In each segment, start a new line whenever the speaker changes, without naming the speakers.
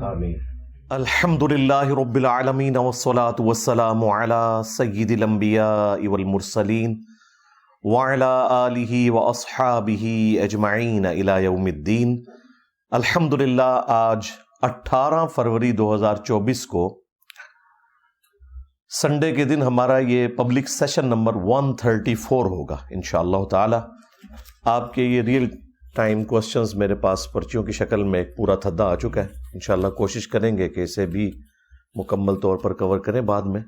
آمین۔
الحمدللہ رب العالمین والصلاة والسلام علی سید الانبیاء والمرسلین وعلی آلہ واصحابہ اجمعین الی یوم الدین۔ الحمدللہ آج 18 فروری 2024 کو سنڈے کے دن ہمارا یہ پبلک سیشن نمبر 134 ہوگا انشاءاللہ تعالی۔ آپ کے یہ ریئل ٹائم کوسچنز میرے پاس پرچیوں کی شکل میں ایک پورا تھدا آ چکا ہے، انشاءاللہ کوشش کریں گے کہ اسے بھی مکمل طور پر کور کریں بعد میں،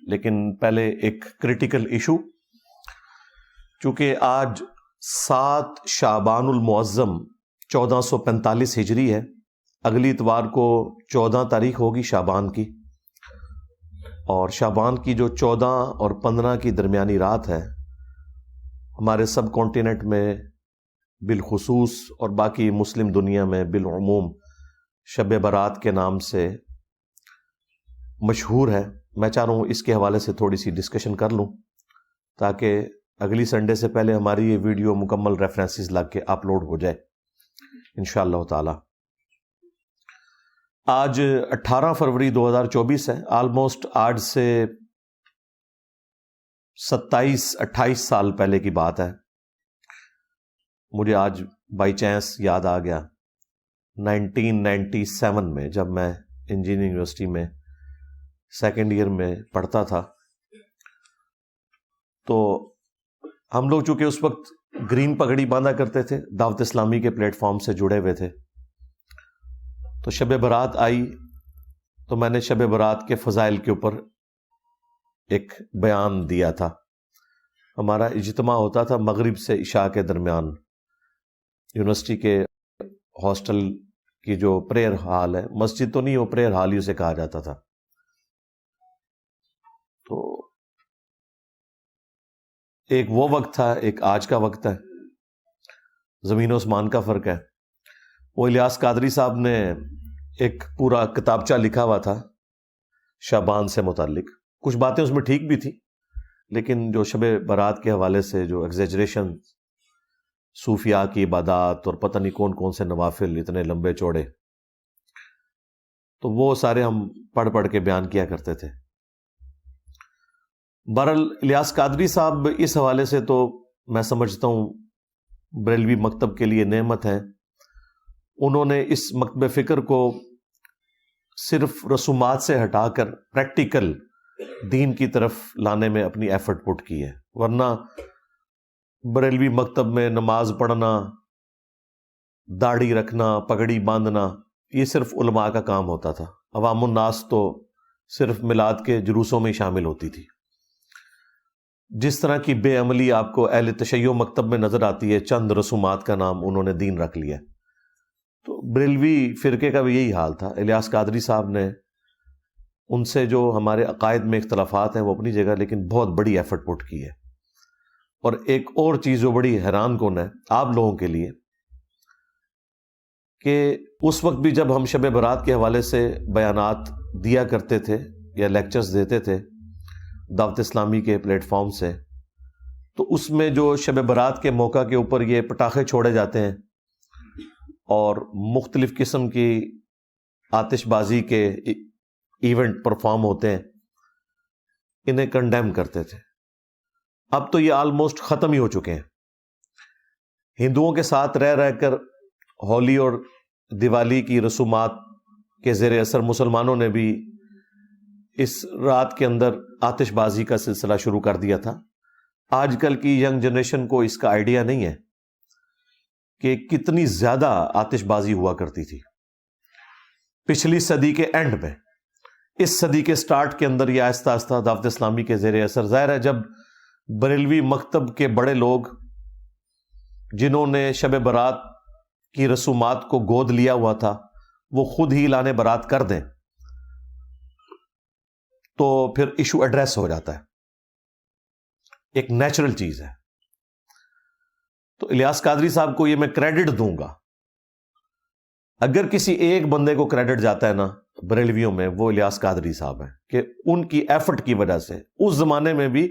لیکن پہلے ایک کریٹیکل ایشو، چونکہ آج 7 شعبان المعظم 1445 ہجری ہے، اگلی اتوار کو 14 تاریخ ہوگی شعبان کی، اور شعبان کی جو 14 اور 15 کی درمیانی رات ہے ہمارے سب کانٹیننٹ میں بالخصوص اور باقی مسلم دنیا میں بالعموم شب برات کے نام سے مشہور ہے۔ میں چاہ رہا ہوں اس کے حوالے سے تھوڑی سی ڈسکشن کر لوں تاکہ اگلی سنڈے سے پہلے ہماری یہ ویڈیو مکمل ریفرنسز لگ کے اپلوڈ ہو جائے انشاءاللہ تعالی۔ آج 18 فروری 2024 ہے، آلموسٹ آج سے 27-28 سال پہلے کی بات ہے۔ مجھے آج بائی چانس یاد آ گیا 1997 میں جب میں انجینئرنگ یونیورسٹی میں سیکنڈ ایئر میں پڑھتا تھا، تو ہم لوگ چونکہ اس وقت گرین پگڑی باندھا کرتے تھے، دعوت اسلامی کے پلیٹ فارم سے جڑے ہوئے تھے، تو شب برات آئی تو میں نے شب برات کے فضائل کے اوپر ایک بیان دیا تھا۔ ہمارا اجتماع ہوتا تھا مغرب سے عشاء کے درمیان، یونیورسٹی کے ہاسٹل کی جو پریئر ہال ہے، مسجد تو نہیں، وہ پریئر ہال ہی اسے کہا جاتا تھا۔ تو ایک وہ وقت تھا، ایک آج کا وقت ہے، زمین و آسمان کا فرق ہے۔ وہ الیاس قادری صاحب نے ایک پورا کتابچہ لکھا ہوا تھا شعبان سے متعلق، کچھ باتیں اس میں ٹھیک بھی تھی، لیکن جو شب برات کے حوالے سے جو ایگزیجریشن، صوفیاء کی عبادات اور پتہ نہیں کون کون سے نوافل اتنے لمبے چوڑے، تو وہ سارے ہم پڑھ کے بیان کیا کرتے تھے۔ بہرحال الیاس قادری صاحب اس حوالے سے تو میں سمجھتا ہوں بریلوی مکتب کے لیے نعمت ہے۔ انہوں نے اس مکتب فکر کو صرف رسومات سے ہٹا کر پریکٹیکل دین کی طرف لانے میں اپنی ایفرٹ پٹ کی ہے، ورنہ بریلوی مکتب میں نماز پڑھنا، داڑھی رکھنا، پگڑی باندھنا، یہ صرف علماء کا کام ہوتا تھا، عوام الناس تو صرف میلاد کے جلوسوں میں شامل ہوتی تھی۔ جس طرح کی بے عملی آپ کو اہل تشیع مکتب میں نظر آتی ہے، چند رسومات کا نام انہوں نے دین رکھ لیا، تو بریلوی فرقے کا بھی یہی حال تھا۔ الیاس قادری صاحب نے ان سے جو ہمارے عقائد میں اختلافات ہیں وہ اپنی جگہ، لیکن بہت بڑی ایفرٹ پٹ کی ہے۔ اور ایک اور چیز جو بڑی حیران کن ہے آپ لوگوں کے لیے، کہ اس وقت بھی جب ہم شب برات کے حوالے سے بیانات دیا کرتے تھے یا لیکچرز دیتے تھے دعوت اسلامی کے پلیٹ فارم سے، تو اس میں جو شب برات کے موقع کے اوپر یہ پٹاخے چھوڑے جاتے ہیں اور مختلف قسم کی آتش بازی کے ایونٹ پرفارم ہوتے ہیں، انہیں کنڈیم کرتے تھے۔ اب تو یہ آلموسٹ ختم ہی ہو چکے ہیں۔ ہندوؤں کے ساتھ رہ کر ہولی اور دیوالی کی رسومات کے زیر اثر مسلمانوں نے بھی اس رات کے اندر آتش بازی کا سلسلہ شروع کر دیا تھا۔ آج کل کی ینگ جنریشن کو اس کا آئیڈیا نہیں ہے کہ کتنی زیادہ آتش بازی ہوا کرتی تھی پچھلی صدی کے اینڈ میں۔ اس صدی کے سٹارٹ کے اندر یہ آہستہ آہستہ دعوت اسلامی کے زیر اثر، ظاہر ہے جب بریلوی مکتب کے بڑے لوگ جنہوں نے شب برات کی رسومات کو گود لیا ہوا تھا وہ خود ہی اعلان برات کر دیں تو پھر ایشو ایڈریس ہو جاتا ہے، ایک نیچرل چیز ہے۔ تو الیاس قادری صاحب کو یہ میں کریڈٹ دوں گا، اگر کسی ایک بندے کو کریڈٹ جاتا ہے نا بریلویوں میں، وہ الیاس قادری صاحب ہیں، کہ ان کی ایفرٹ کی وجہ سے اس زمانے میں بھی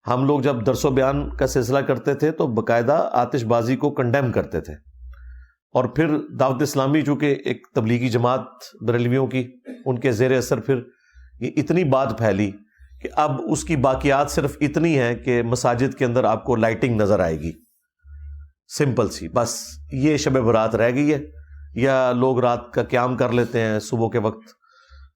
ہم لوگ جب درس و بیان کا سلسلہ کرتے تھے تو باقاعدہ آتش بازی کو کنڈیم کرتے تھے، اور پھر دعوت اسلامی چونکہ ایک تبلیغی جماعت بریلویوں کی، ان کے زیر اثر پھر یہ اتنی بات پھیلی کہ اب اس کی باقیات صرف اتنی ہیں کہ مساجد کے اندر آپ کو لائٹنگ نظر آئے گی، سمپل سی، بس یہ شب برات رہ گئی ہے، یا لوگ رات کا قیام کر لیتے ہیں، صبح کے وقت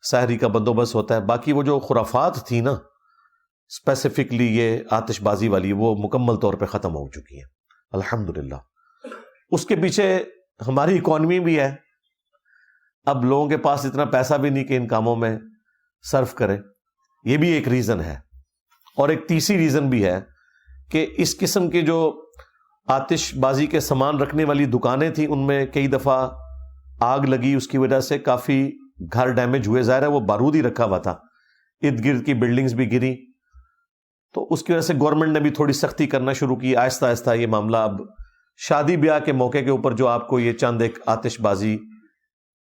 سحری کا بندوبست ہوتا ہے، باقی وہ جو خرافات تھی نا اسپیسیفکلی یہ آتش بازی والی، وہ مکمل طور پہ ختم ہو چکی ہیں الحمدللہ۔ اس کے پیچھے ہماری اکانومی بھی ہے، اب لوگوں کے پاس اتنا پیسہ بھی نہیں کہ ان کاموں میں صرف کرے، یہ بھی ایک ریزن ہے۔ اور ایک تیسری ریزن بھی ہے کہ اس قسم کے جو آتش بازی کے سامان رکھنے والی دکانیں تھیں ان میں کئی دفعہ آگ لگی، اس کی وجہ سے کافی گھر ڈیمیج ہوئے، ظاہر ہے وہ بارود ہی رکھا ہوا تھا، ارد گرد کی بلڈنگز بھی گری، تو اس کی وجہ سے گورنمنٹ نے بھی تھوڑی سختی کرنا شروع کی، آہستہ آہستہ یہ معاملہ اب شادی بیاہ کے موقع کے اوپر جو آپ کو یہ چند ایک آتش بازی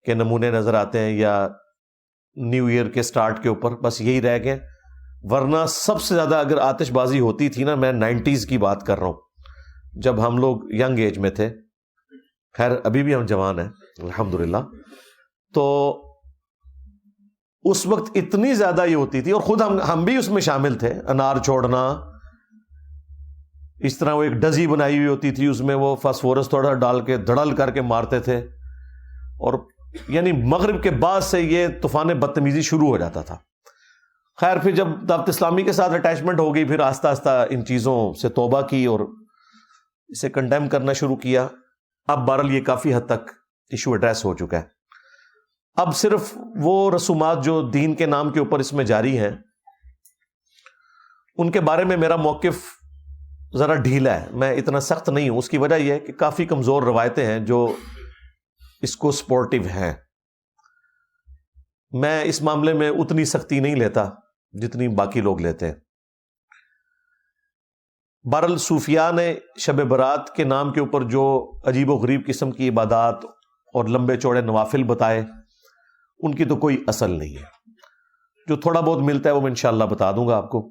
کے نمونے نظر آتے ہیں، یا نیو ایئر کے سٹارٹ کے اوپر، بس یہی رہ گئے۔ ورنہ سب سے زیادہ اگر آتش بازی ہوتی تھی نا، میں 90s کی بات کر رہا ہوں، جب ہم لوگ ینگ ایج میں تھے، خیر ابھی بھی ہم جوان ہیں الحمدللہ، تو اس وقت اتنی زیادہ یہ ہوتی تھی، اور خود ہم بھی اس میں شامل تھے، انار چھوڑنا، اس طرح وہ ایک ڈزی بنائی ہوئی ہوتی تھی، اس میں وہ فاسفورس تھوڑا ڈال کے دھڑل کر کے مارتے تھے، اور یعنی مغرب کے بعد سے یہ طوفان بدتمیزی شروع ہو جاتا تھا۔ خیر پھر جب دعوت اسلامی کے ساتھ اٹیچمنٹ ہو گئی، پھر آہستہ آہستہ ان چیزوں سے توبہ کی اور اسے کنڈیم کرنا شروع کیا۔ اب بہرحال یہ کافی حد تک ایشو ایڈریس ہو چکا ہے۔ اب صرف وہ رسومات جو دین کے نام کے اوپر اس میں جاری ہیں، ان کے بارے میں میرا موقف ذرا ڈھیلا ہے، میں اتنا سخت نہیں ہوں۔ اس کی وجہ یہ ہے کہ کافی کمزور روایتیں ہیں جو اس کو سپورٹیو ہیں، میں اس معاملے میں اتنی سختی نہیں لیتا جتنی باقی لوگ لیتے ہیں۔ بہرحال صوفیاء نے شب برات کے نام کے اوپر جو عجیب و غریب قسم کی عبادات اور لمبے چوڑے نوافل بتائے، ان کی تو کوئی اصل نہیں ہے۔ جو تھوڑا بہت ملتا ہے وہ میں انشاءاللہ بتا دوں گا آپ کو۔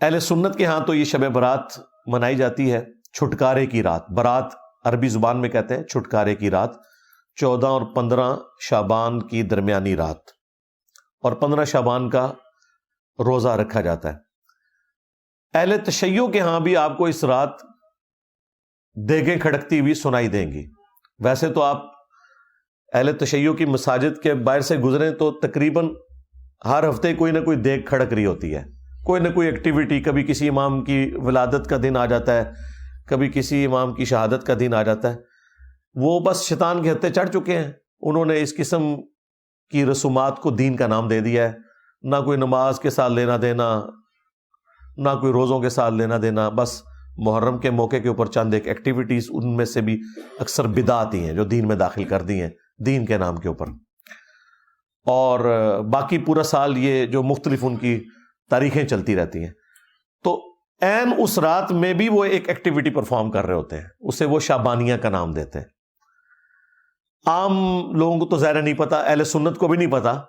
اہل سنت کے ہاں تو یہ شب برات منائی جاتی ہے چھٹکارے کی رات، برات عربی زبان میں کہتے ہیں چھٹکارے کی رات، 14 اور 15 شعبان کی درمیانی رات، اور 15 شعبان کا روزہ رکھا جاتا ہے۔ اہل تشیع کے ہاں بھی آپ کو اس رات دیگیں کھڑکتی ہوئی سنائی دیں گی۔ ویسے تو آپ اہل تشیع کی مساجد کے باہر سے گزریں تو تقریباً ہر ہفتے کوئی نہ کوئی دیگ کھڑک رہی ہوتی ہے، کوئی نہ کوئی ایکٹیویٹی، کبھی کسی امام کی ولادت کا دن آ جاتا ہے، کبھی کسی امام کی شہادت کا دن آ جاتا ہے۔ وہ بس شیطان کے ہتھے چڑھ چکے ہیں، انہوں نے اس قسم کی رسومات کو دین کا نام دے دیا ہے، نہ کوئی نماز کے ساتھ لینا دینا، نہ کوئی روزوں کے ساتھ لینا دینا، بس محرم کے موقع کے اوپر چند ایک ایکٹیویٹیز، ان میں سے بھی اکثر بدعت ہی ہیں جو دین میں داخل کر دی ہیں دین کے نام کے اوپر، اور باقی پورا سال یہ جو مختلف ان کی تاریخیں چلتی رہتی ہیں۔ تو عین اس رات میں بھی وہ ایک ایکٹیویٹی پرفارم کر رہے ہوتے ہیں، اسے وہ شعبانیہ کا نام دیتے ہیں۔ عام لوگوں کو تو ظاہر نہیں پتا، اہل سنت کو بھی نہیں پتا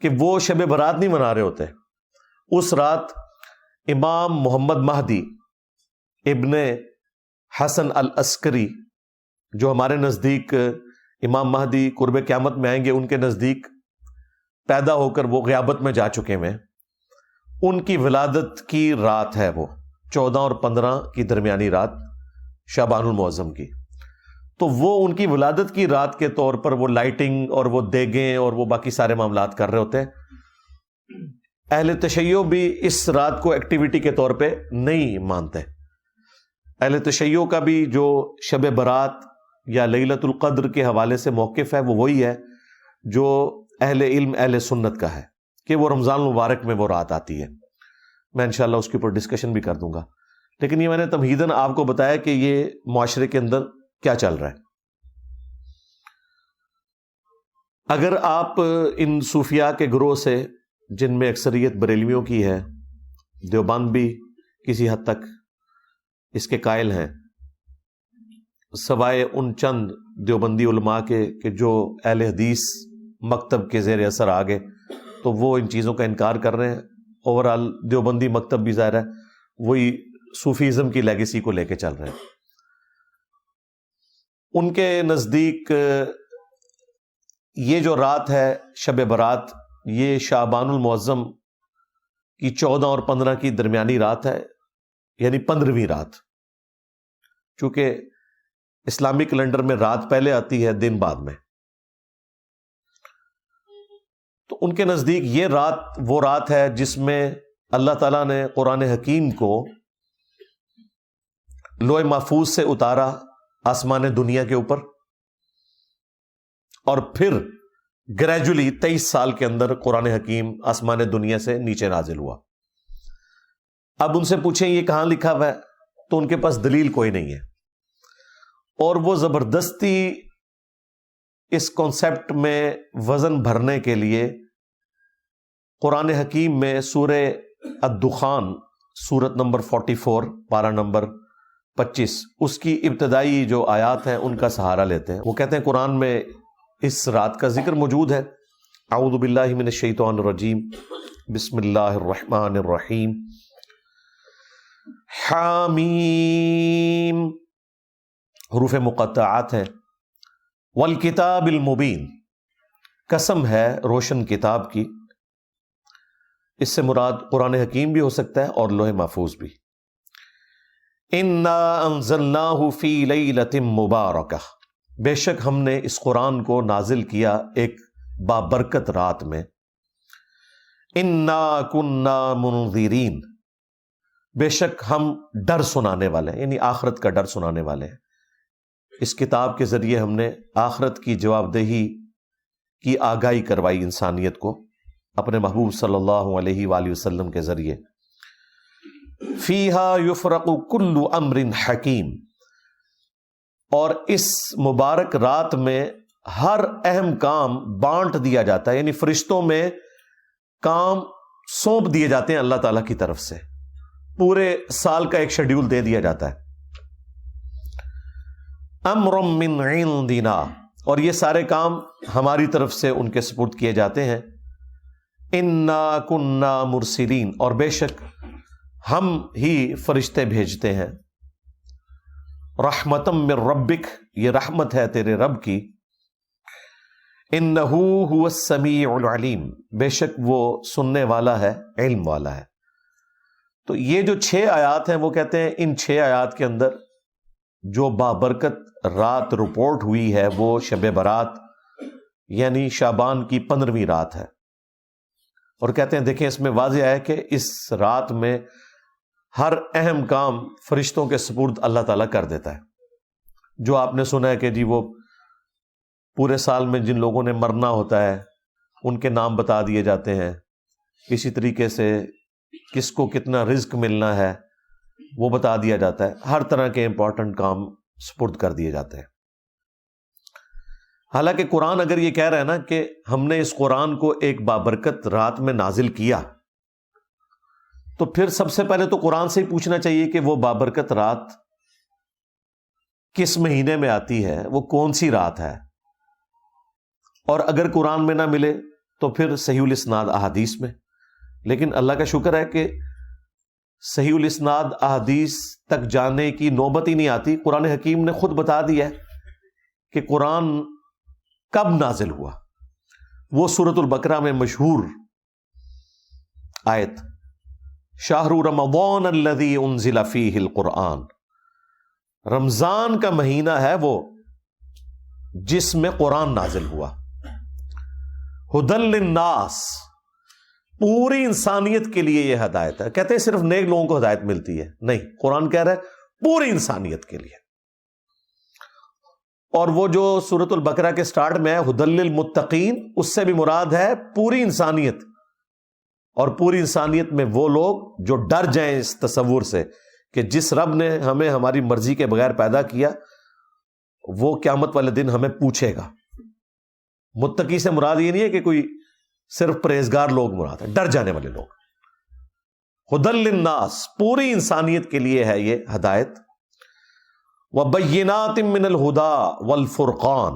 کہ وہ شب برات نہیں منا رہے ہوتے۔ اس رات امام محمد مہدی ابن حسن العسکری، جو ہمارے نزدیک امام مہدی قرب قیامت میں آئیں گے، ان کے نزدیک پیدا ہو کر وہ غیابت میں جا چکے ہیں، ان کی ولادت کی رات ہے، وہ 14 اور 15 کی درمیانی رات شعبان المعظم کی۔ تو وہ ان کی ولادت کی رات کے طور پر وہ لائٹنگ اور وہ دیگیں اور وہ باقی سارے معاملات کر رہے ہوتے ہیں۔ اہل تشیع بھی اس رات کو ایکٹیویٹی کے طور پہ نہیں مانتے۔ اہل تشیع کا بھی جو شب برات یا لیلۃ القدر کے حوالے سے موقف ہے، وہ وہی ہے جو اہل علم اہل سنت کا ہے، کہ وہ رمضان المبارک میں وہ رات آتی ہے۔ میں انشاءاللہ اس کے اوپر ڈسکشن بھی کر دوں گا، لیکن یہ میں نے تمہیداً آپ کو بتایا کہ یہ معاشرے کے اندر کیا چل رہا ہے۔ اگر آپ ان صوفیاء کے گروہ سے، جن میں اکثریت بریلویوں کی ہے، دیوبند بھی کسی حد تک اس کے قائل ہیں، سوائے ان چند دیوبندی علماء کے کہ جو اہل حدیث مکتب کے زیر اثر آ گئے، تو وہ ان چیزوں کا انکار کر رہے ہیں۔ اوورآل دیوبندی مکتب بھی ظاہر ہے وہی صوفیزم کی لیگیسی کو لے کے چل رہے ہیں۔ ان کے نزدیک یہ جو رات ہے شب برات، یہ شعبان المعظم کی 14 اور 15 کی درمیانی رات ہے، یعنی 15ویں رات، چونکہ اسلامی کیلنڈر میں رات پہلے آتی ہے دن بعد میں، تو ان کے نزدیک یہ رات وہ رات ہے جس میں اللہ تعالیٰ نے قرآن حکیم کو لوح محفوظ سے اتارا آسمان دنیا کے اوپر، اور پھر گریجولی 23 سال کے اندر قرآن حکیم آسمان دنیا سے نیچے نازل ہوا۔ اب ان سے پوچھیں یہ کہاں لکھا ہوا ہے، تو ان کے پاس دلیل کوئی نہیں ہے، اور وہ زبردستی اس کانسیپٹ میں وزن بھرنے کے لیے قرآن حکیم میں سورہ الدخان سورت نمبر 44 پارہ نمبر 25 اس کی ابتدائی جو آیات ہیں ان کا سہارا لیتے ہیں۔ وہ کہتے ہیں قرآن میں اس رات کا ذکر موجود ہے۔ اعوذ باللہ من الشیطان الرجیم، بسم اللہ الرحمن الرحیم، حامیم، حروف مقطعات ہیں، والکتاب المبین، قسم ہے روشن کتاب کی، اس سے مراد قرآن حکیم بھی ہو سکتا ہے اور لوح محفوظ بھی۔ انا انزلناہ فی لیلۃ مبارکہ، بے شک ہم نے اس قرآن کو نازل کیا ایک بابرکت رات میں۔ انا کنا منذرین، بے شک ہم ڈر سنانے والے ہیں، یعنی آخرت کا ڈر سنانے والے ہیں۔ اس کتاب کے ذریعے ہم نے آخرت کی جواب دہی کی آگاہی کروائی انسانیت کو اپنے محبوب صلی اللہ علیہ وآلہ وسلم کے ذریعے۔ فیہا یفرق کل امر حکیم، اور اس مبارک رات میں ہر اہم کام بانٹ دیا جاتا ہے، یعنی فرشتوں میں کام سونپ دیے جاتے ہیں اللہ تعالیٰ کی طرف سے، پورے سال کا ایک شیڈیول دے دیا جاتا ہے۔ امر من عندنا، اور یہ سارے کام ہماری طرف سے ان کے سپرد کیے جاتے ہیں۔ انا کنا مرسلین، اور بے شک ہم ہی فرشتے بھیجتے ہیں۔ رحمتم من ربک، یہ رحمت ہے تیرے رب کی۔ انہ هو السمیع العلیم، بے شک وہ سننے والا ہے، علم والا ہے۔ تو یہ جو 6 آیات ہیں وہ کہتے ہیں ان 6 آیات کے اندر جو بابرکت رات رپورٹ ہوئی ہے وہ شب برات یعنی شعبان کی 15ویں رات ہے، اور کہتے ہیں دیکھیں اس میں واضح ہے کہ اس رات میں ہر اہم کام فرشتوں کے سپرد اللہ تعالیٰ کر دیتا ہے۔ جو آپ نے سنا ہے کہ جی وہ پورے سال میں جن لوگوں نے مرنا ہوتا ہے ان کے نام بتا دیے جاتے ہیں، اسی طریقے سے کس کو کتنا رزق ملنا ہے وہ بتا دیا جاتا ہے، ہر طرح کے امپورٹنٹ کام سپرد کر دیے جاتے ہیں۔ حالانکہ قرآن اگر یہ کہہ رہا ہے نا کہ ہم نے اس قرآن کو ایک بابرکت رات میں نازل کیا، تو پھر سب سے پہلے تو قرآن سے ہی پوچھنا چاہیے کہ وہ بابرکت رات کس مہینے میں آتی ہے، وہ کون سی رات ہے، اور اگر قرآن میں نہ ملے تو پھر صحیح الاسناد احادیث میں۔ لیکن اللہ کا شکر ہے کہ صحیح الاسناد احادیث تک جانے کی نوبت ہی نہیں آتی، قرآن حکیم نے خود بتا دیا ہے کہ قرآن کب نازل ہوا۔ وہ سورۃ البقرہ میں مشہور آیت شہر رمضان الذی انزل فیہ القرآن، رمضان کا مہینہ ہے وہ جس میں قرآن نازل ہوا۔ ہدی للناس، پوری انسانیت کے لیے یہ ہدایت ہے۔ کہتے ہیں صرف نیک لوگوں کو ہدایت ملتی ہے، نہیں، قرآن کہہ رہا ہے پوری انسانیت کے لیے۔ اور وہ جو سورۃ البقرہ کے سٹارٹ میں ہے ہدی للمتقین، اس سے بھی مراد ہے پوری انسانیت، اور پوری انسانیت میں وہ لوگ جو ڈر جائیں اس تصور سے کہ جس رب نے ہمیں ہماری مرضی کے بغیر پیدا کیا وہ قیامت والے دن ہمیں پوچھے گا۔ متقی سے مراد یہ نہیں ہے کہ کوئی صرف پرہیزگار لوگ مراد ہے، ڈر جانے والے لوگ۔ ہدی للناس، پوری انسانیت کے لیے ہے یہ ہدایت۔ وبینات من الہدی والفرقان،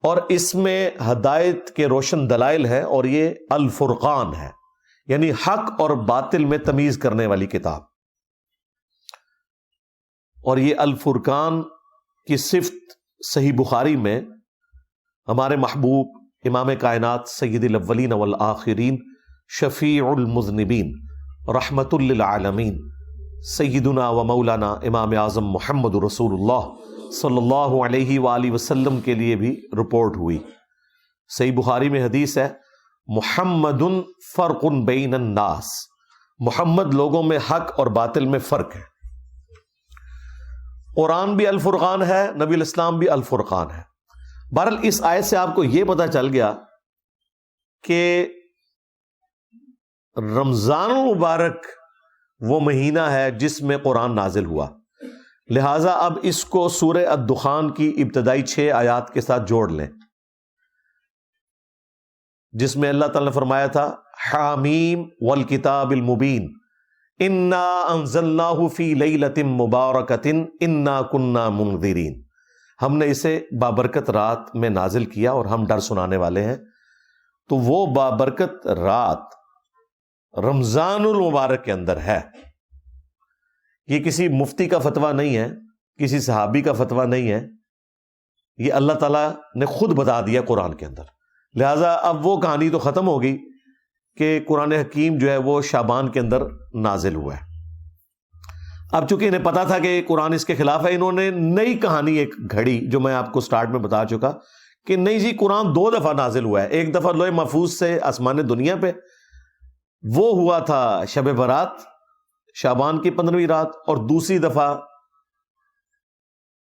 اور اس میں ہدایت کے روشن دلائل ہیں، اور یہ الفرقان ہے، یعنی حق اور باطل میں تمیز کرنے والی کتاب۔ اور یہ الفرقان کی صفت صحیح بخاری میں ہمارے محبوب امام کائنات سید الاولین والآخرین شفیع المذنبین رحمت للعالمین سیدنا و مولانا امام اعظم محمد رسول اللہ صلی اللہ علیہ وآلہ وسلم کے لیے بھی رپورٹ ہوئی. صحیح بخاری میں حدیث ہے محمد فرق بین الناس، محمد لوگوں میں حق اور باطل میں فرق ہے. قرآن بھی الفرقان ہے، نبی الاسلام بھی الفرقان ہے. بہرحال اس آیت سے آپ کو یہ پتہ چل گیا کہ رمضان المبارک وہ مہینہ ہے جس میں قرآن نازل ہوا. لہٰذا اب اس کو سورہ الدخان کی ابتدائی 6 آیات کے ساتھ جوڑ لیں، جس میں اللہ تعالیٰ نے فرمایا تھا حامیم والکتاب المبین انا انزلناہ فی لیلۃ مبارکۃ انا کنا منذرین. ہم نے اسے بابرکت رات میں نازل کیا اور ہم ڈر سنانے والے ہیں. تو وہ بابرکت رات رمضان المبارک کے اندر ہے. یہ کسی مفتی کا فتویٰ نہیں ہے، کسی صحابی کا فتویٰ نہیں ہے، یہ اللہ تعالیٰ نے خود بتا دیا قرآن کے اندر. لہٰذا اب وہ کہانی تو ختم ہوگی کہ قرآن حکیم جو ہے وہ شعبان کے اندر نازل ہوا ہے. اب چونکہ انہیں پتا تھا کہ قرآن اس کے خلاف ہے، انہوں نے نئی کہانی ایک گھڑی، جو میں آپ کو سٹارٹ میں بتا چکا کہ نہیں جی قرآن 2 دفعہ نازل ہوا ہے. ایک دفعہ لوح محفوظ سے آسمان دنیا پہ، وہ ہوا تھا شب برات شعبان کی 15ویں رات، اور دوسری دفعہ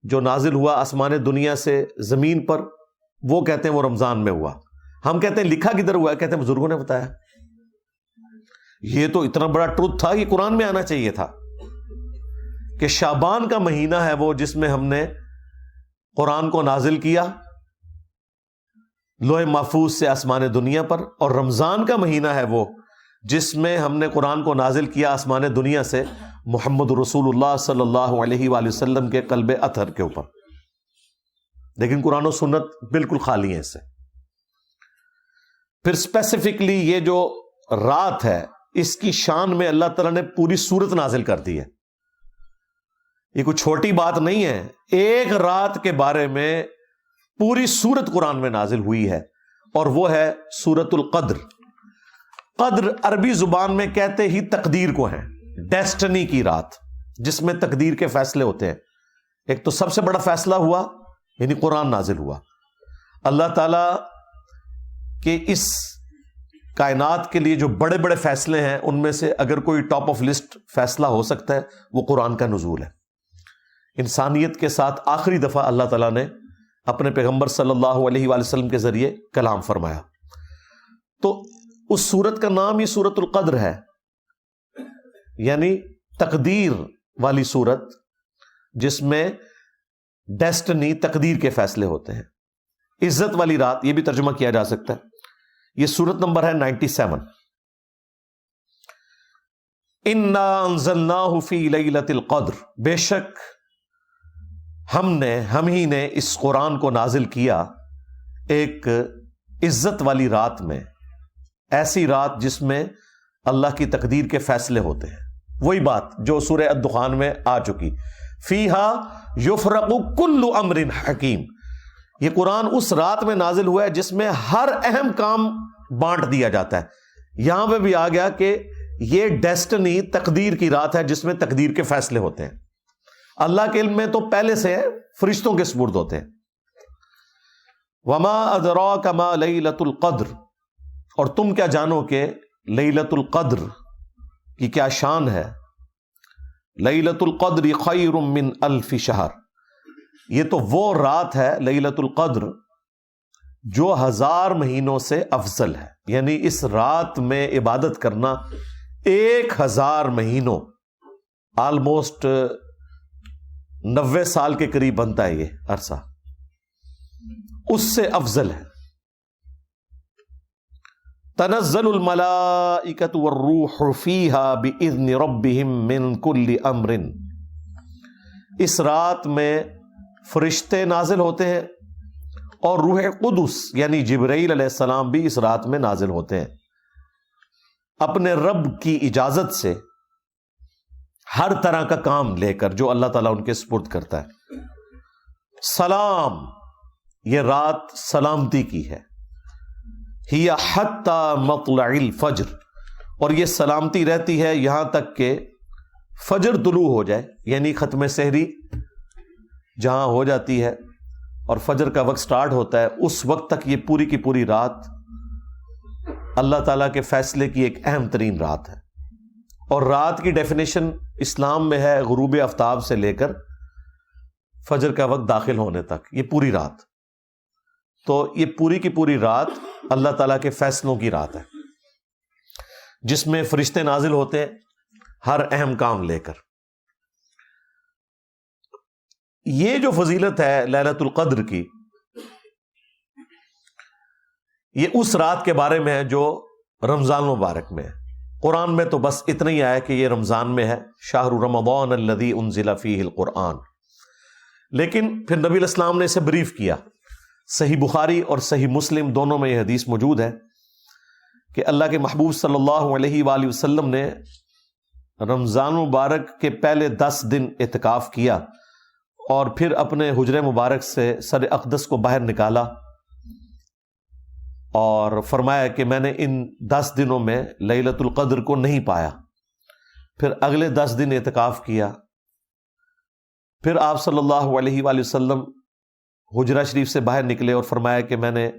جو نازل ہوا آسمان دنیا سے زمین پر، وہ کہتے ہیں وہ رمضان میں ہوا. ہم کہتے ہیں لکھا کدھر ہوا ہے؟ کہتے ہیں بزرگوں نے بتایا. یہ تو اتنا بڑا ٹروتھ تھا کہ قرآن میں آنا چاہیے تھا کہ شعبان کا مہینہ ہے وہ جس میں ہم نے قرآن کو نازل کیا لوح محفوظ سے آسمان دنیا پر، اور رمضان کا مہینہ ہے وہ جس میں ہم نے قرآن کو نازل کیا آسمان دنیا سے محمد رسول اللہ صلی اللہ علیہ وآلہ وسلم کے قلب اطہر کے اوپر. لیکن قرآن و سنت بالکل خالی ہیں اس سے. پھر اسپیسیفکلی یہ جو رات ہے اس کی شان میں اللہ تعالیٰ نے پوری سورت نازل کر دی ہے. یہ کوئی چھوٹی بات نہیں ہے، ایک رات کے بارے میں پوری سورت قرآن میں نازل ہوئی ہے، اور وہ ہے سورۃ القدر. قدر عربی زبان میں کہتے ہی تقدیر کو ہے، ڈیسٹنی کی رات جس میں تقدیر کے فیصلے ہوتے ہیں. ایک تو سب سے بڑا فیصلہ ہوا یعنی قرآن نازل ہوا. اللہ تعالیٰ کے اس کائنات کے لیے جو بڑے بڑے فیصلے ہیں ان میں سے اگر کوئی ٹاپ آف لسٹ فیصلہ ہو سکتا ہے وہ قرآن کا نزول ہے. انسانیت کے ساتھ آخری دفعہ اللہ تعالیٰ نے اپنے پیغمبر صلی اللہ علیہ وآلہ وسلم کے ذریعے کلام فرمایا. تو اس سورت کا نام ہی سورۃ القدر ہے، یعنی تقدیر والی سورت جس میں ڈیسٹنی تقدیر کے فیصلے ہوتے ہیں. عزت والی رات یہ بھی ترجمہ کیا جا سکتا ہے. یہ سورت نمبر ہے 97. انا انزلناہ فی لیلۃ القدر، بے شک ہم ہی نے اس قرآن کو نازل کیا ایک عزت والی رات میں، ایسی رات جس میں اللہ کی تقدیر کے فیصلے ہوتے ہیں. وہی بات جو سورہ الدخان میں آ چکی، فیہا یفرق کل امر حکیم. یہ قرآن اس رات میں نازل ہوا ہے جس میں ہر اہم کام بانٹ دیا جاتا ہے. یہاں پہ بھی آ گیا کہ یہ ڈیسٹنی تقدیر کی رات ہے جس میں تقدیر کے فیصلے ہوتے ہیں. اللہ کے علم میں تو پہلے سے فرشتوں کے سپرد ہوتے ہیں. وما ادراک ما لیلۃ القدر، اور تم کیا جانو کہ لیلۃ القدر کی کیا شان ہے. لیلۃ القدر خیر من الف شہر، یہ تو وہ رات ہے لیلۃ القدر جو 1000 مہینوں سے افضل ہے. یعنی اس رات میں عبادت کرنا 1000 مہینوں، آلموسٹ 90 سال کے قریب بنتا ہے یہ عرصہ، اس سے افضل ہے. تنزل الملائکۃ والروح فیہا باذن ربہم من کل امر، اس رات میں فرشتے نازل ہوتے ہیں اور روح قدس یعنی جبرائیل علیہ السلام بھی اس رات میں نازل ہوتے ہیں اپنے رب کی اجازت سے، ہر طرح کا کام لے کر جو اللہ تعالیٰ ان کے سپرد کرتا ہے. سلام، یہ رات سلامتی کی ہے. ہی حتی مطلع الفجر، اور یہ سلامتی رہتی ہے یہاں تک کہ فجر طلوع ہو جائے، یعنی ختم سحری جہاں ہو جاتی ہے اور فجر کا وقت سٹارٹ ہوتا ہے، اس وقت تک یہ پوری کی پوری رات اللہ تعالیٰ کے فیصلے کی ایک اہم ترین رات ہے. اور رات کی ڈیفینیشن اسلام میں ہے غروب آفتاب سے لے کر فجر کا وقت داخل ہونے تک، یہ پوری رات. تو یہ پوری کی پوری رات اللہ تعالیٰ کے فیصلوں کی رات ہے، جس میں فرشتے نازل ہوتے ہیں ہر اہم کام لے کر. یہ جو فضیلت ہے لیلۃ القدر کی، یہ اس رات کے بارے میں ہے جو رمضان مبارک میں ہے. قرآن میں تو بس اتنا ہی آیا کہ یہ رمضان میں ہے، شہر رمضان الذی انزل فیہ القرآن. لیکن پھر نبی علیہ السلام نے اسے بریف کیا. صحیح بخاری اور صحیح مسلم دونوں میں یہ حدیث موجود ہے کہ اللہ کے محبوب صلی اللہ علیہ وآلہ وسلم نے رمضان مبارک کے پہلے 10 دن اعتکاف کیا اور پھر اپنے حجرے مبارک سے سر اقدس کو باہر نکالا اور فرمایا کہ میں نے ان 10 دنوں میں لیلۃ القدر کو نہیں پایا. پھر اگلے 10 دن اعتکاف کیا. پھر آپ صلی اللہ علیہ وآلہ وسلم حجرہ شریف سے باہر نکلے اور فرمایا کہ میں نے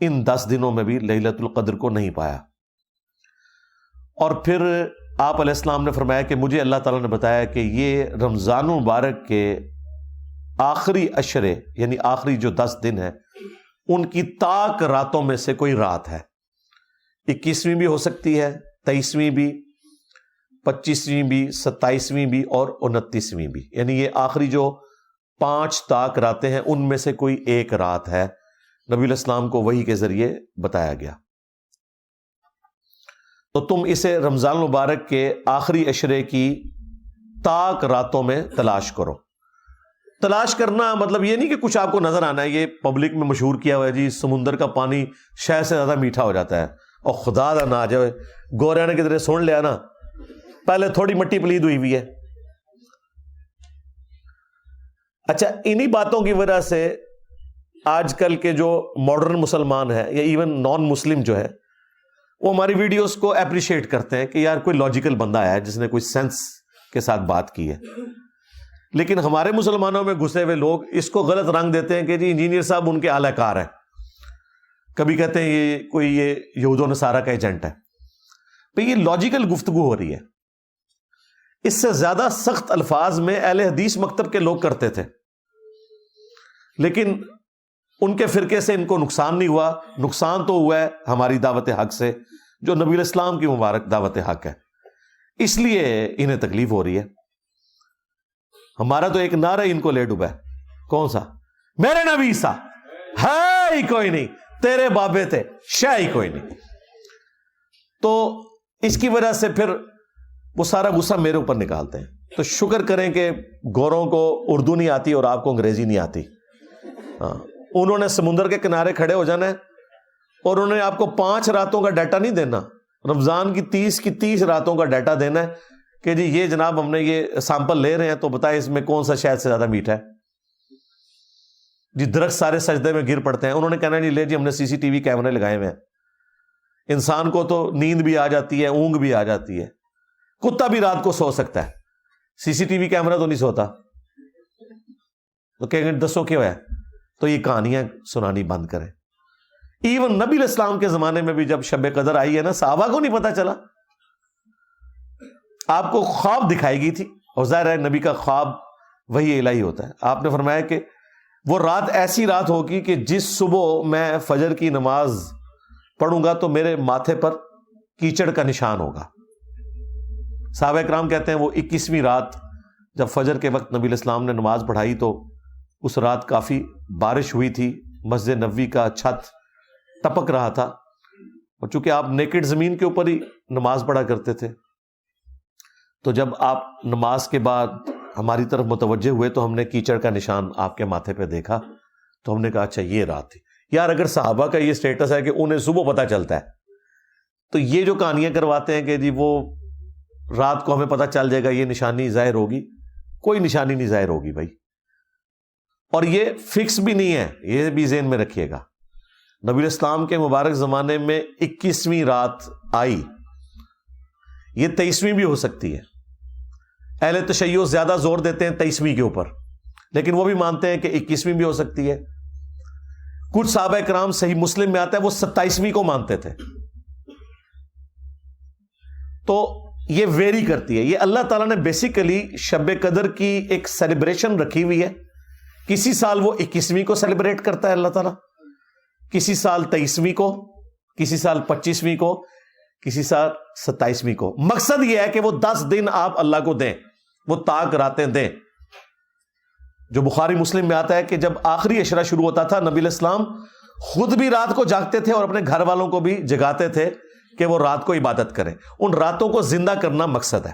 ان 10 دنوں میں بھی لیلۃ القدر کو نہیں پایا. اور پھر آپ علیہ السلام نے فرمایا کہ مجھے اللہ تعالیٰ نے بتایا کہ یہ رمضان مبارک کے آخری عشرے، یعنی آخری جو 10 دن ہیں، ان کی طاق راتوں میں سے کوئی رات ہے. 21ویں بھی ہو سکتی ہے، 23ویں بھی، 25ویں بھی، 27ویں بھی اور 29ویں بھی. یعنی یہ آخری جو 5 طاق راتیں ہیں ان میں سے کوئی ایک رات ہے. نبی علیہ السلام کو وحی کے ذریعے بتایا گیا. تو تم اسے رمضان مبارک کے آخری عشرے کی طاق راتوں میں تلاش کرو. تلاش کرنا مطلب یہ نہیں کہ کچھ آپ کو نظر آنا ہے. یہ پبلک میں مشہور کیا ہوا ہے جی سمندر کا پانی شہد سے زیادہ میٹھا ہو جاتا ہے، اور خدا دا نہ آ جائے گورے نے کدھر سن لیا نا، پہلے تھوڑی مٹی پلید ہوئی ہے. اچھا، انہی باتوں کی وجہ سے آج کل کے جو ماڈرن مسلمان ہیں یا ایون نان مسلم جو ہے، وہ ہماری ویڈیوز کو اپریشیٹ کرتے ہیں کہ یار کوئی لاجیکل بندہ آیا ہے جس نے کوئی سینس کے ساتھ بات کی ہے. لیکن ہمارے مسلمانوں میں گھسے ہوئے لوگ اس کو غلط رنگ دیتے ہیں کہ جی انجینئر صاحب ان کے اعلی کار ہیں. کبھی کہتے ہیں یہ یہود و نصارہ کا ایجنٹ ہے. تو یہ لاجیکل گفتگو ہو رہی ہے. اس سے زیادہ سخت الفاظ میں اہل حدیث مکتب کے لوگ کرتے تھے، لیکن ان کے فرقے سے ان کو نقصان نہیں ہوا. نقصان تو ہوا ہے ہماری دعوت حق سے، جو نبی علیہ السلام کی مبارک دعوت حق ہے، اس لیے انہیں تکلیف ہو رہی ہے. ہمارا تو ایک نعرہ ان کو لے ڈوبا ہے. کون سا؟ میرے نبی سا ہے ہی کوئی نہیں، تیرے بابے تھے شاہ ہی کوئی نہیں. تو اس کی وجہ سے پھر وہ سارا غصہ میرے اوپر نکالتے ہیں. تو شکر کریں کہ گوروں کو اردو نہیں آتی اور آپ کو انگریزی نہیں آتی. ہاں، انہوں نے سمندر کے کنارے کھڑے ہو جانا ہے اور انہوں نے آپ کو 5 راتوں کا ڈیٹا نہیں دینا، رمضان کی 30 راتوں کا ڈیٹا دینا ہے کہ جی یہ جناب ہم نے یہ سیمپل لے رہے ہیں تو بتائیں اس میں کون سا شہد سے زیادہ میٹھا ہے. جی درخت سارے سجدے میں گر پڑتے ہیں، انہوں نے کہنا نہیں لے جی ہم نے CCTV کیمرے لگائے ہوئے ہیں. انسان کو تو نیند بھی آ جاتی ہے، اونگ بھی آ جاتی ہے. کتا بھی رات کو سو سکتا ہے، CCTV کیمرہ تو نہیں سوتا. تو کہیں گے دسو کیوں ہے؟ تو یہ کہانیاں سنانی بند کریں. ایون نبی علیہ السلام کے زمانے میں بھی جب شب قدر آئی ہے نا، صحابہ کو نہیں پتا چلا. آپ کو خواب دکھائی گئی تھی، اور ظاہر ہے نبی کا خواب وہی الہی ہوتا ہے. آپ نے فرمایا کہ وہ رات ایسی رات ہوگی کہ جس صبح میں فجر کی نماز پڑھوں گا تو میرے ماتھے پر کیچڑ کا نشان ہوگا. صحابہ کرام کہتے ہیں وہ 21ویں رات جب فجر کے وقت نبی علیہ السلام نے نماز پڑھائی تو اس رات کافی بارش ہوئی تھی، مسجد نبوی کا چھت ٹپک رہا تھا، اور چونکہ آپ نیکڈ زمین کے اوپر ہی نماز پڑھا کرتے تھے، تو جب آپ نماز کے بعد ہماری طرف متوجہ ہوئے تو ہم نے کیچڑ کا نشان آپ کے ماتھے پہ دیکھا. تو ہم نے کہا اچھا یہ رات تھی. یار اگر صحابہ کا یہ سٹیٹس ہے کہ انہیں صبح پتہ چلتا ہے، تو یہ جو کہانیاں کرواتے ہیں کہ جی وہ رات کو ہمیں پتہ چل جائے گا، یہ نشانی ظاہر ہوگی، کوئی نشانی نہیں ظاہر ہوگی بھائی. اور یہ فکس بھی نہیں ہے، یہ بھی ذہن میں رکھیے گا۔ نبی اسلام کے مبارک زمانے میں 21ویں رات آئی، یہ 23ویں بھی ہو سکتی ہے۔ اہل تشیع زیادہ زور دیتے ہیں 23ویں کے اوپر، لیکن وہ بھی مانتے ہیں کہ 21ویں بھی ہو سکتی ہے۔ کچھ صحابہ کرام، صحیح مسلم میں آتا ہے، وہ 27ویں کو مانتے تھے۔ تو یہ ویری کرتی ہے۔ یہ اللہ تعالیٰ نے بیسیکلی شب قدر کی ایک سیلیبریشن رکھی ہوئی ہے۔ کسی سال وہ 21ویں کو سیلیبریٹ کرتا ہے اللہ تعالیٰ، کسی سال 23ویں کو، کسی سال 25ویں کو، کسی سال 27ویں کو۔ مقصد یہ ہے کہ وہ 10 دن آپ اللہ کو دیں، وہ طاق راتیں دیں۔ جو بخاری مسلم میں آتا ہے کہ جب آخری عشرہ شروع ہوتا تھا، نبی علیہ السلام خود بھی رات کو جاگتے تھے اور اپنے گھر والوں کو بھی جگاتے تھے کہ وہ رات کو عبادت کریں۔ ان راتوں کو زندہ کرنا مقصد ہے،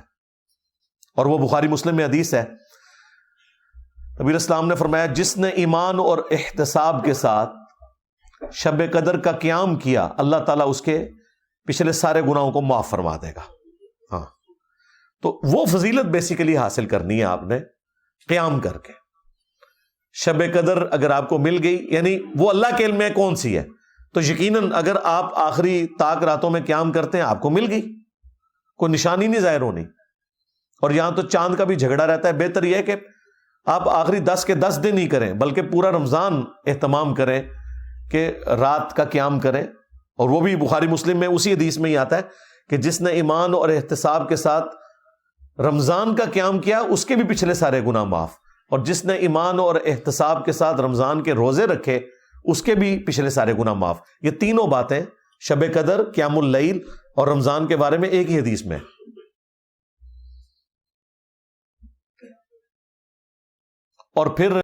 اور وہ بخاری مسلم میں حدیث ہے۔ نبی علیہ السلام نے فرمایا، جس نے ایمان اور احتساب کے ساتھ شب قدر کا قیام کیا، اللہ تعالیٰ اس کے پچھلے سارے گناہوں کو معاف فرما دے گا۔ ہاں، تو وہ فضیلت بیسیکلی حاصل کرنی ہے آپ نے قیام کر کے۔ شب قدر اگر آپ کو مل گئی، یعنی وہ اللہ کے علم میں کون سی ہے، تو یقیناً اگر آپ آخری طاق راتوں میں قیام کرتے ہیں، آپ کو مل گئی، کوئی نشانی نہیں ظاہر ہونی۔ اور یہاں تو چاند کا بھی جھگڑا رہتا ہے۔ بہتر یہ ہے کہ آپ آخری 10 کے 10 دن ہی کریں، بلکہ پورا رمضان اہتمام کریں کہ رات کا قیام کریں۔ اور وہ بھی بخاری مسلم میں اسی حدیث میں ہی آتا ہے کہ جس نے ایمان اور احتساب کے ساتھ رمضان کا قیام کیا، اس کے بھی پچھلے سارے گناہ معاف، اور جس نے ایمان اور احتساب کے ساتھ رمضان کے روزے رکھے، اس کے بھی پچھلے سارے گناہ معاف۔ یہ تینوں باتیں شب قدر، قیام اللیل اور رمضان کے بارے میں ایک ہی حدیث میں۔ اور پھر